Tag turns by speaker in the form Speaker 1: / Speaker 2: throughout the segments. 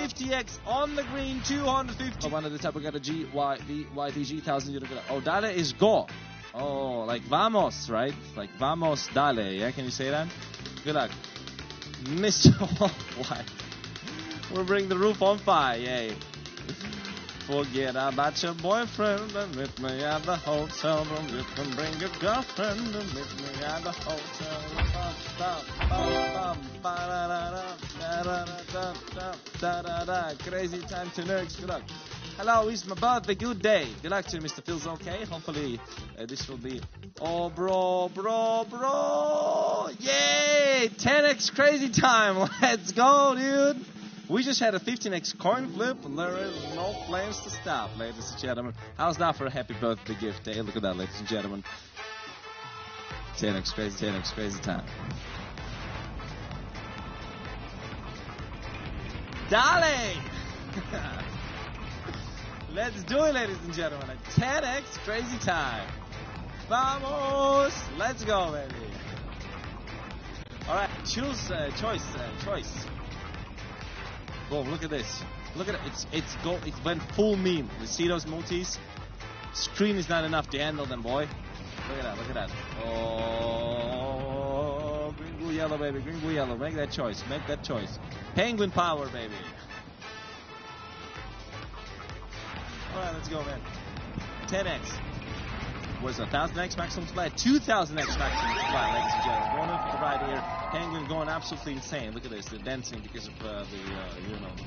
Speaker 1: 50x on the green, 250. One at the top, we got a G, Y, V, YDG, 1000 euro. Oh, dale is go. Oh, like vamos, right? Like vamos, dale. Yeah, can you say that? Good luck. Mr. White. We'll bring the roof on fire, yay. Forget about your boyfriend and meet me at the hotel room. You can bring your girlfriend and meet me at the hotel room. Crazy time to nerds. Good luck. Hello, it's my birthday. Good day. Good luck to you, Mr. Feels okay. Hopefully, this will be. Oh, bro. Yay! 10x crazy time. Let's go, dude. We just had a 15x coin flip, and there is no flames to stop, ladies and gentlemen. How's that for a happy birthday gift? Hey, look at that, ladies and gentlemen. 10x crazy time. Dale! Let's do it, ladies and gentlemen. A 10x crazy time. Vamos! Let's go, baby. Alright, choose, choice. Boom, look at this. Look at it. It went full meme. You see those multis? Screen is not enough to handle them, boy. Look at that. Oh, green, blue, yellow, baby. Green, blue, yellow. Make that choice. Penguin power, baby. Alright, let's go, man. 10x. Where's 1000x maximum supply? 2000x maximum supply, ladies and gentlemen. Going up to the right here. Penguin going absolutely insane. Look at this. They're dancing because of the multis.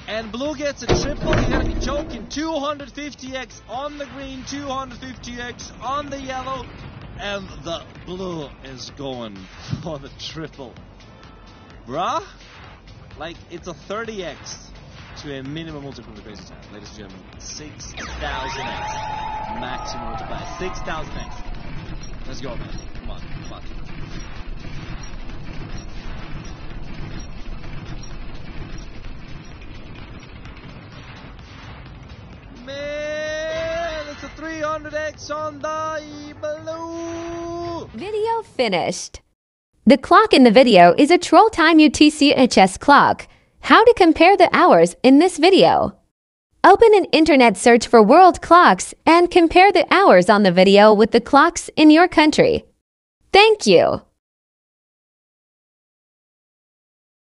Speaker 1: And blue gets a triple. You gotta be joking. 250x on the green, 250x on the yellow, and the blue is going for the triple. Bruh? Like, it's a 30x to a minimum multiple from the crazy time. Ladies and gentlemen, 6,000x maximum multiplier. 6,000x. Let's go, man. Come on. Man, it's a 300x on the blue.
Speaker 2: Video finished. The clock in the video is a Troll Time UTC-HS clock. How to compare the hours in this video. Open an internet search for world clocks and compare the hours on the video with the clocks in your country. Thank you.